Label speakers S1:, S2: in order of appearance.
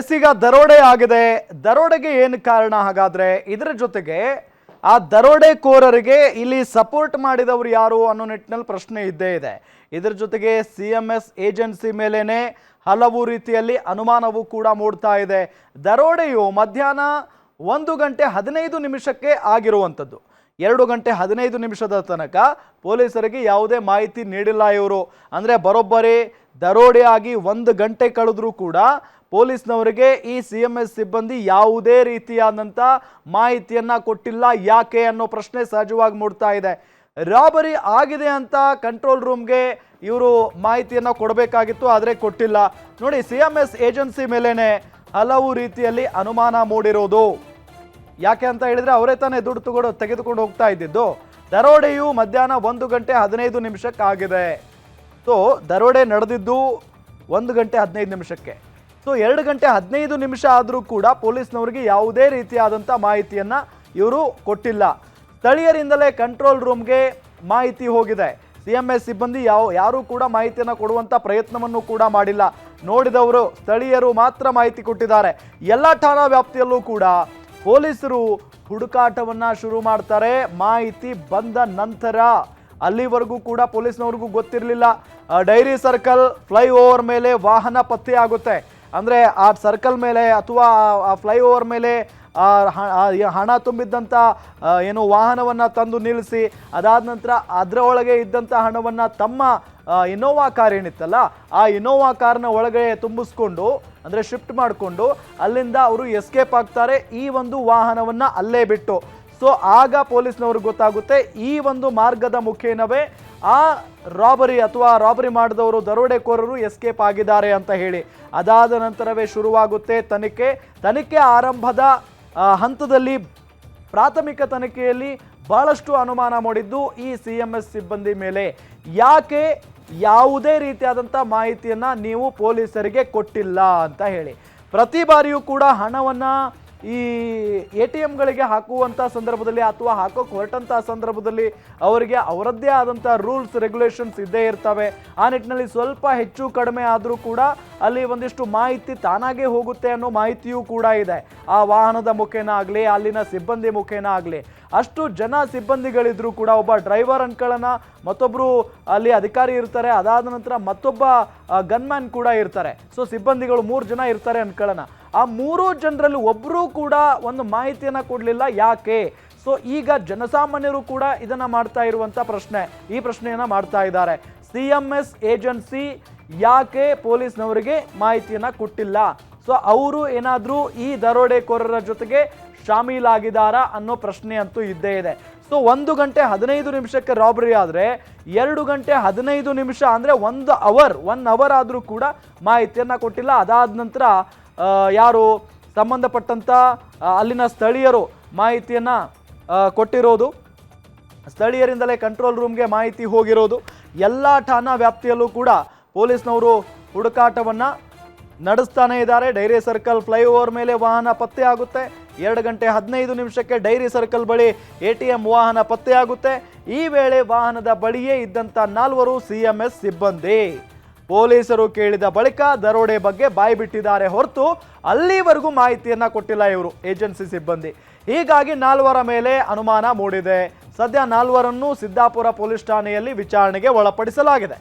S1: S ಈಗ ದರೋಡೆ ಆಗಿದೆ. ದರೋಡೆಗೆ ಏನು ಕಾರಣ ಹಾಗಾದ್ರೆ? ಇದರ ಜೊತೆಗೆ ಆ ದರೋಡೆಕೋರರಿಗೆ ಇಲ್ಲಿ ಸಪೋರ್ಟ್ ಮಾಡಿದವರು ಯಾರು ಅನ್ನೋ ನಿಟ್ಟಿನಲ್ಲಿ ಪ್ರಶ್ನೆ ಇದ್ದೇ ಇದೆ. ಇದರ ಜೊತೆಗೆ CMS ಏಜೆನ್ಸಿ ಮೇಲೇನೆ ಹಲವು ರೀತಿಯಲ್ಲಿ ಅನುಮಾನವೂ ಕೂಡ ಮೂಡ್ತಾ ಇದೆ. ದರೋಡೆಯು ಮಧ್ಯಾಹ್ನ 1:15 ಆಗಿರುವಂಥದ್ದು. 2:15 ತನಕ ಪೊಲೀಸರಿಗೆ ಯಾವುದೇ ಮಾಹಿತಿ ನೀಡಿಲ್ಲ ಇವರು. ಅಂದರೆ ಬರೋಬ್ಬರಿ ದರೋಡೆ ಆಗಿ 1 ಗಂಟೆ ಕಳೆದ್ರೂ ಕೂಡ ಪೊಲೀಸ್ನವರಿಗೆ ಈ CMS ಸಿಬ್ಬಂದಿ ಯಾವುದೇ ರೀತಿಯಾದಂಥ ಮಾಹಿತಿಯನ್ನ ಕೊಟ್ಟಿಲ್ಲ. ಯಾಕೆ ಅನ್ನೋ ಪ್ರಶ್ನೆ ಸಹಜವಾಗಿ ಮೂಡ್ತಾ ಇದೆ. ರಾಬರಿ ಆಗಿದೆ ಅಂತ ಕಂಟ್ರೋಲ್ ರೂಮ್ಗೆ ಇವರು ಮಾಹಿತಿಯನ್ನ ಕೊಡಬೇಕಾಗಿತ್ತು, ಆದರೆ ಕೊಟ್ಟಿಲ್ಲ. ನೋಡಿ, CMS ಏಜೆನ್ಸಿ ಮೇಲೇನೆ ಹಲವು ರೀತಿಯಲ್ಲಿ ಅನುಮಾನ ಮೂಡಿರೋದು. ಯಾಕೆ ಅಂತ ಹೇಳಿದ್ರೆ ಅವರೇ ತಾನೇ ದುಡ್ಡು ತೆಗೆದುಕೊಂಡು ಹೋಗ್ತಾ ಇದ್ದಿದ್ದು. ದರೋಡೆಯು ಮಧ್ಯಾಹ್ನ 1:15 ಆಗಿದೆ. ಸೊ ದರೋಡೆ ನಡೆದಿದ್ದು 1:15. ಸೊ 2:15 ಆದರೂ ಕೂಡ ಪೊಲೀಸ್ನವರಿಗೆ ಯಾವುದೇ ರೀತಿಯಾದಂಥ ಮಾಹಿತಿಯನ್ನ ಇವರು ಕೊಟ್ಟಿಲ್ಲ. ಸ್ಥಳೀಯರಿಂದಲೇ ಕಂಟ್ರೋಲ್ ರೂಮ್ಗೆ ಮಾಹಿತಿ ಹೋಗಿದೆ. CMS ಸಿಬ್ಬಂದಿ ಯಾರೂ ಕೂಡ ಮಾಹಿತಿಯನ್ನು ಕೊಡುವಂಥ ಪ್ರಯತ್ನವನ್ನು ಕೂಡ ಮಾಡಿಲ್ಲ. ನೋಡಿದವರು ಸ್ಥಳೀಯರು ಮಾತ್ರ ಮಾಹಿತಿ ಕೊಟ್ಟಿದ್ದಾರೆ. ಎಲ್ಲ ಠಾಣಾ ವ್ಯಾಪ್ತಿಯಲ್ಲೂ ಕೂಡ ಪೊಲೀಸರು ಹುಡುಕಾಟವನ್ನು ಶುರು ಮಾಡ್ತಾರೆ. ಮಾಹಿತಿ ಬಂದ ನಂತರ ಅಲ್ಲಿವರೆಗೂ ಕೂಡ ಪೊಲೀಸ್ನವ್ರಿಗೂ ಗೊತ್ತಿರಲಿಲ್ಲ. ಡೈರಿ ಸರ್ಕಲ್ ಫ್ಲೈಓವರ್ ಮೇಲೆ ವಾಹನ ಪತ್ತೆ ಆಗುತ್ತೆ. ಅಂದರೆ ಆ ಸರ್ಕಲ್ ಮೇಲೆ ಅಥವಾ ಆ ಫ್ಲೈಓವರ್ ಮೇಲೆ ಹಣ ತುಂಬಿದ್ದಂಥ ಏನು ವಾಹನವನ್ನು ತಂದು ನಿಲ್ಲಿಸಿ, ಅದಾದ ನಂತರ ಅದರ ಒಳಗೆ ಇದ್ದಂಥ ಹಣವನ್ನು ತಮ್ಮ ಇನೋವಾ ಕಾರ್ ಏನಿತ್ತಲ್ಲ ಆ ಇನೋವಾ ಕಾರ್ನ ಒಳಗೆ ತುಂಬಿಸ್ಕೊಂಡು, ಅಂದರೆ ಶಿಫ್ಟ್ ಮಾಡಿಕೊಂಡು ಅಲ್ಲಿಂದ ಅವರು ಎಸ್ಕೇಪ್ ಆಗ್ತಾರೆ, ಈ ಒಂದು ವಾಹನವನ್ನು ಅಲ್ಲೇ ಬಿಟ್ಟು. ಸೊ ಆಗ ಪೊಲೀಸ್ನವ್ರಿಗೆ ಗೊತ್ತಾಗುತ್ತೆ ಈ ಒಂದು ಮಾರ್ಗದ ಮುಖೇನವೇ ಆ ರಾಬರಿ ಮಾಡಿದವರು ದರೋಡೆಕೋರರು ಎಸ್ಕೇಪ್ ಆಗಿದ್ದಾರೆ ಅಂತ ಹೇಳಿ. ಅದಾದ ನಂತರವೇ ಶುರುವಾಗುತ್ತೆ ತನಿಖೆ ಆರಂಭದ ಹಂತದಲ್ಲಿ ಪ್ರಾಥಮಿಕ ತನಿಖೆಯಲ್ಲಿ ಬಹಳಷ್ಟು ಅನುಮಾನ ಮೂಡಿದ್ದು ಈ CMS ಸಿಬ್ಬಂದಿ ಮೇಲೆ. ಯಾಕೆ ಯಾವುದೇ ರೀತಿಯಾದಂಥ ಮಾಹಿತಿಯನ್ನು ನೀವು ಪೊಲೀಸರಿಗೆ ಕೊಟ್ಟಿಲ್ಲ ಅಂತ ಹೇಳಿ. ಪ್ರತಿ ಬಾರಿಯೂ ಕೂಡ ಹಣವನ್ನು ಈ ATMಗಳಿಗೆ ಹಾಕುವಂಥ ಸಂದರ್ಭದಲ್ಲಿ ಅಥವಾ ಹಾಕೋಕೆ ಹೊರಟಂಥ ಸಂದರ್ಭದಲ್ಲಿ ಅವರಿಗೆ ಅವರದ್ದೇ ಆದಂಥ ರೂಲ್ಸ್ ರೆಗ್ಯುಲೇಷನ್ಸ್ ಇದ್ದೇ ಇರ್ತವೆ. ಆ ನಿಟ್ಟಿನಲ್ಲಿ ಸ್ವಲ್ಪ ಹೆಚ್ಚು ಕಡಿಮೆ ಆದರೂ ಕೂಡ ಅಲ್ಲಿ ಒಂದಿಷ್ಟು ಮಾಹಿತಿ ತಾನಾಗೇ ಹೋಗುತ್ತೆ ಅನ್ನೋ ಮಾಹಿತಿಯೂ ಕೂಡ ಇದೆ. ಆ ವಾಹನದ ಮುಖೇನ ಆಗಲಿ, ಅಲ್ಲಿನ ಸಿಬ್ಬಂದಿ ಮುಖೇನ ಆಗಲಿ. ಅಷ್ಟು ಜನ ಸಿಬ್ಬಂದಿಗಳಿದ್ರೂ ಕೂಡ ಒಬ್ಬ ಡ್ರೈವರ್ ಅನ್ಕೊಳ್ಳೋಣ, ಮತ್ತೊಬ್ಬರು ಅಲ್ಲಿ ಅಧಿಕಾರಿ ಇರ್ತಾರೆ, ಅದಾದ ನಂತರ ಮತ್ತೊಬ್ಬ ಗನ್ಮ್ಯಾನ್ ಕೂಡ ಇರ್ತಾರೆ. ಸೊ ಸಿಬ್ಬಂದಿಗಳು 3 ಜನ ಇರ್ತಾರೆ ಅನ್ಕೊಳ್ಳೋಣ. ಆ 3 ಜನರಲ್ಲಿ ಒಬ್ಬರೂ ಕೂಡ ಒಂದು ಮಾಹಿತಿಯನ್ನು ಕೊಡಲಿಲ್ಲ. ಯಾಕೆ? ಸೊ ಈಗ ಜನಸಾಮಾನ್ಯರು ಕೂಡ ಇದನ್ನು ಮಾಡ್ತಾ ಇರುವಂಥ ಈ ಪ್ರಶ್ನೆಯನ್ನು ಮಾಡ್ತಾ ಇದ್ದಾರೆ. CMS ಏಜೆನ್ಸಿ ಯಾಕೆ ಪೊಲೀಸ್ನವರಿಗೆ ಮಾಹಿತಿಯನ್ನು ಕೊಟ್ಟಿಲ್ಲ? ಸೊ ಅವರು ಏನಾದರೂ ಈ ದರೋಡೆಕೋರರ ಜೊತೆಗೆ ಶಾಮೀಲಾಗಿದ್ದಾರಾ ಅನ್ನೋ ಪ್ರಶ್ನೆ ಅಂತೂ ಇದ್ದೇ ಇದೆ. ಸೊ 1:15 ರಾಬರಿ ಆದರೆ 2:15 ಅಂದರೆ 1 ಅವರ್ ಆದರೂ ಕೂಡ ಮಾಹಿತಿಯನ್ನು ಕೊಟ್ಟಿಲ್ಲ. ಅದಾದ ನಂತರ ಯಾರು ಸಂಬಂಧಪಟ್ಟಂಥ ಅಲ್ಲಿನ ಸ್ಥಳೀಯರು ಮಾಹಿತಿಯನ್ನು ಕೊಟ್ಟಿರೋದು, ಸ್ಥಳೀಯರಿಂದಲೇ ಕಂಟ್ರೋಲ್ ರೂಮ್ಗೆ ಮಾಹಿತಿ ಹೋಗಿರೋದು. ಎಲ್ಲ ಠಾಣಾ ವ್ಯಾಪ್ತಿಯಲ್ಲೂ ಕೂಡ ಪೊಲೀಸ್ನವರು ಹುಡುಕಾಟವನ್ನು ನಡೆಸ್ತಾನೆ ಇದ್ದಾರೆ. ಡೈರಿ ಸರ್ಕಲ್ ಫ್ಲೈಓವರ್ ಮೇಲೆ ವಾಹನ ಪತ್ತೆ ಆಗುತ್ತೆ. 2:15 ಡೈರಿ ಸರ್ಕಲ್ ಬಳಿ ATM ವಾಹನ ಪತ್ತೆ ಆಗುತ್ತೆ. ಈ ವೇಳೆ ವಾಹನದ ಬಳಿಯೇ ಇದ್ದಂಥ 4 CMS ಸಿಬ್ಬಂದಿ ಪೊಲೀಸರು ಕೇಳಿದ ಬಳಿಕ ದರೋಡೆ ಬಗ್ಗೆ ಬಾಯಿ ಬಿಟ್ಟಿದ್ದಾರೆ ಹೊರತು ಅಲ್ಲಿವರೆಗೂ ಮಾಹಿತಿಯನ್ನ ಕೊಟ್ಟಿಲ್ಲ ಇವರು ಏಜೆನ್ಸಿ ಸಿಬ್ಬಂದಿ. ಹೀಗಾಗಿ 4 ಮೇಲೆ ಅನುಮಾನ ಮೂಡಿದೆ. ಸದ್ಯ 4ರನ್ನು ಸಿದ್ದಾಪುರ ಪೊಲೀಸ್ ಠಾಣೆಯಲ್ಲಿ ವಿಚಾರಣೆಗೆ ಒಳಪಡಿಸಲಾಗಿದೆ.